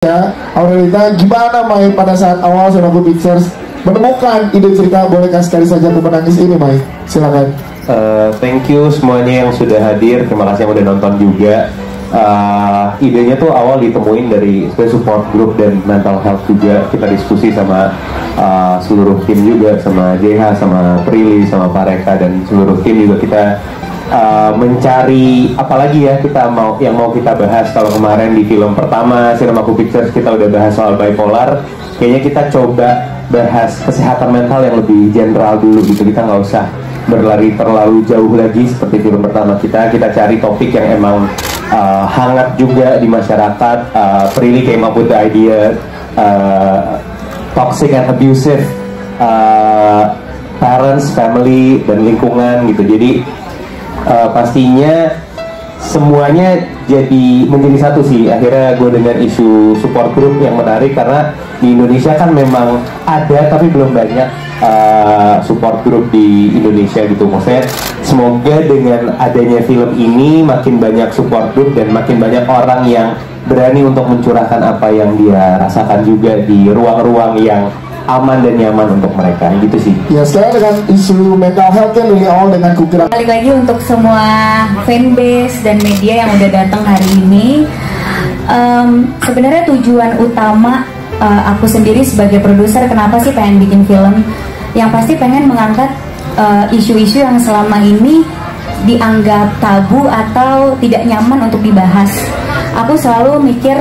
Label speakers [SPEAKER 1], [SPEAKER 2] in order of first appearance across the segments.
[SPEAKER 1] Ya, Aurelita, gimana Mai pada saat awal Sonoku Pictures menemukan ide cerita Bolehkah Sekali Saja Ku Menangis ini, Mai? Silakan.
[SPEAKER 2] Thank you semuanya yang sudah hadir. Terima kasih yang udah nonton juga. Idenya tuh awal ditemuin dari support group dan mental health juga. Kita diskusi sama seluruh tim juga, sama JH, sama Prilly, sama Pareka dan seluruh tim juga. Kita mencari apalagi ya mau kita bahas. Kalau kemarin di film pertama Sinemaku Pictures kita udah bahas soal bipolar, kayaknya kita coba bahas kesehatan mental yang lebih general dulu gitu. Kita nggak usah berlari terlalu jauh lagi seperti film pertama kita cari topik yang emang hangat juga di masyarakat. Prilly came up with the idea toxic and abusive parents, family, dan lingkungan gitu. Jadi pastinya semuanya menjadi satu sih. Akhirnya gue dengan isu support group yang menarik karena di Indonesia kan memang ada tapi belum banyak support group di Indonesia gitu. Maksudnya semoga dengan adanya film ini makin banyak support group dan makin banyak orang yang berani untuk mencurahkan apa yang dia rasakan juga di ruang-ruang yang aman dan nyaman untuk mereka, gitu sih.
[SPEAKER 1] Ya, sekarang dengan isu mental health kan dari awal dengan kukira.
[SPEAKER 3] Balik lagi untuk semua fanbase dan media yang udah datang hari ini. Sebenarnya tujuan utama aku sendiri sebagai produser kenapa sih pengen bikin film, yang pasti pengen mengangkat isu-isu yang selama ini dianggap tabu atau tidak nyaman untuk dibahas. Aku selalu mikir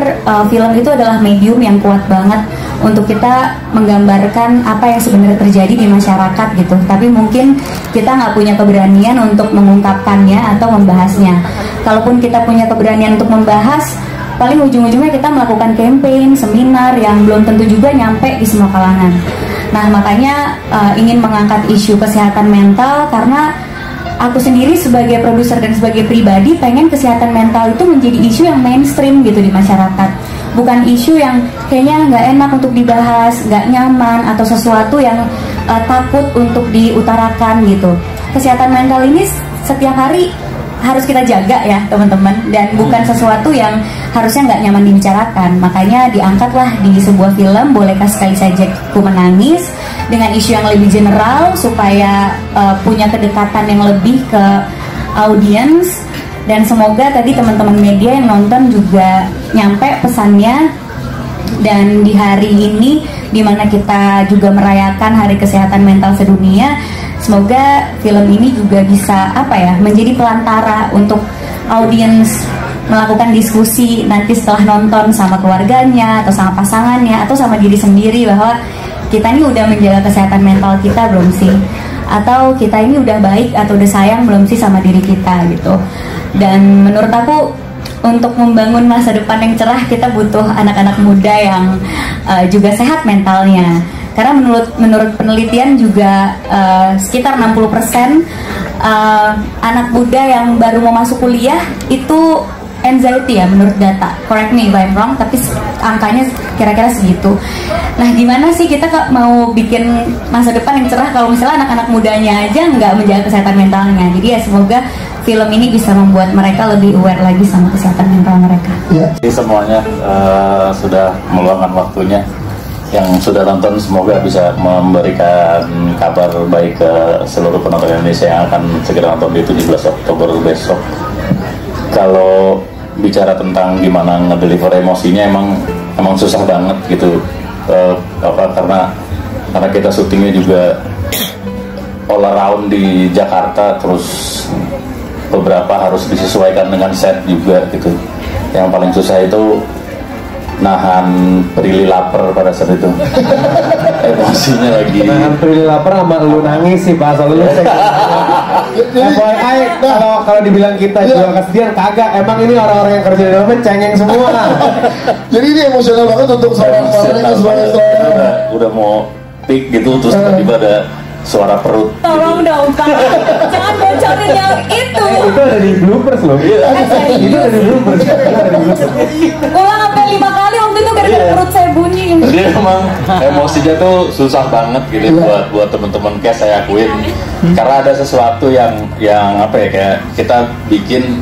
[SPEAKER 3] film itu adalah medium yang kuat banget untuk kita menggambarkan apa yang sebenarnya terjadi di masyarakat gitu. Tapi mungkin kita nggak punya keberanian untuk mengungkapkannya atau membahasnya. Kalaupun kita punya keberanian untuk membahas, paling ujung-ujungnya kita melakukan campaign, seminar yang belum tentu juga nyampe di semua kalangan. Nah, makanya ingin mengangkat isu kesehatan mental karena aku sendiri sebagai produser dan sebagai pribadi pengen kesehatan mental itu menjadi isu yang mainstream gitu di masyarakat. Bukan isu yang kayaknya nggak enak untuk dibahas, nggak nyaman, atau sesuatu yang takut untuk diutarakan gitu. Kesehatan mental ini setiap hari harus kita jaga ya teman-teman, dan bukan sesuatu yang harusnya nggak nyaman dibicarakan. Makanya diangkatlah di sebuah film Bolehkah Sekali Saja Ku Menangis dengan isu yang lebih general supaya punya kedekatan yang lebih ke audiens. Dan semoga tadi teman-teman media yang nonton juga nyampe pesannya. Dan di hari ini dimana kita juga merayakan Hari Kesehatan Mental Sedunia, semoga film ini juga bisa menjadi pelantara untuk audiens melakukan diskusi nanti setelah nonton sama keluarganya atau sama pasangannya atau sama diri sendiri, bahwa kita ini udah menjaga kesehatan mental kita belum sih, atau kita ini udah baik atau udah sayang belum sih sama diri kita gitu. Dan menurut aku untuk membangun masa depan yang cerah kita butuh anak-anak muda yang juga sehat mentalnya. Karena menurut penelitian juga sekitar 60% anak muda yang baru mau masuk kuliah itu anxiety ya menurut data. Correct me if I'm wrong, tapi angkanya kira-kira segitu. Nah, gimana sih kita mau bikin masa depan yang cerah kalau misalnya anak-anak mudanya aja nggak menjaga kesehatan mentalnya. Jadi ya semoga film ini bisa membuat mereka lebih aware lagi sama kesehatan mental mereka.
[SPEAKER 4] Jadi semuanya sudah meluangkan waktunya. Yang sudah nonton semoga bisa memberikan kabar baik ke seluruh penonton Indonesia yang akan segera nonton di 17 Oktober besok. Kalau bicara tentang gimana ngedeliver emosinya emang susah banget gitu. Karena kita syutingnya juga all around di Jakarta, terus beberapa harus disesuaikan dengan set juga gitu. Yang paling susah itu nahan Prilly lapar pada saat itu. Emosinya lagi.
[SPEAKER 2] Nahan Prilly lapar sama lu nangis sih Pak, soalnya FYI kalau dibilang kita jual kesedihan, kagak. Emang ini orang-orang yang kerja di dalamnya cengeng semua.
[SPEAKER 1] Jadi ini emosional banget untuk seorang
[SPEAKER 4] udah mau peak gitu, terus tiba-tiba ada suara perut.
[SPEAKER 3] Tolong
[SPEAKER 4] gitu.
[SPEAKER 3] dong Pak, jangan bocorin yang itu.
[SPEAKER 2] Itu ada di bloopers loh. Itu ada di bloopers.
[SPEAKER 3] Ulang sampai 5 kali waktu itu gara-gara perut saya bunyi.
[SPEAKER 4] Jadi emang emosinya tuh susah banget gitu buat teman-teman cast, saya akuin. Karena ada sesuatu yang kayak kita bikin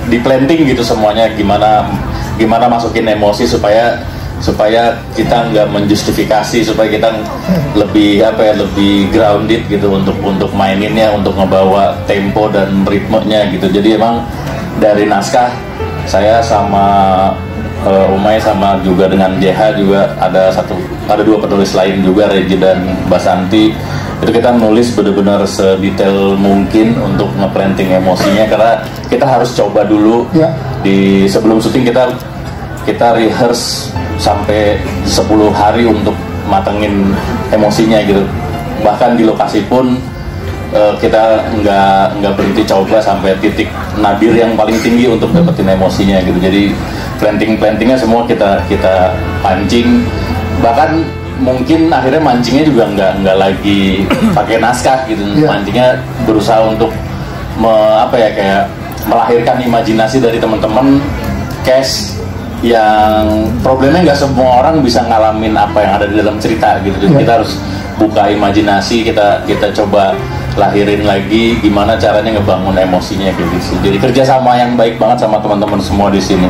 [SPEAKER 4] di planting gitu semuanya, gimana gimana masukin emosi supaya kita nggak menjustifikasi, supaya kita lebih lebih grounded gitu untuk maininnya, untuk ngebawa tempo dan ritmenya gitu. Jadi emang dari naskah saya sama Umay sama juga dengan JH juga ada 2 penulis lain juga, Regi dan Basanti. Itu kita menulis benar-benar sedetail mungkin untuk ngeplanting emosinya, karena kita harus coba dulu di sebelum syuting kita rehearse sampai 10 hari untuk matengin emosinya gitu. Bahkan di lokasi pun kita nggak berhenti coba sampai titik nadir yang paling tinggi untuk dapetin emosinya gitu. Jadi plantingnya semua kita pancing, bahkan mungkin akhirnya mancingnya juga nggak lagi pakai naskah gitu. Mancingnya berusaha untuk kayak melahirkan imajinasi dari teman-teman cast yang problemnya nggak semua orang bisa ngalamin apa yang ada di dalam cerita gitu. Jadi kita harus buka imajinasi, kita coba lahirin lagi gimana caranya ngebangun emosinya gitu. Jadi kerjasama yang baik banget sama teman-teman semua di sini.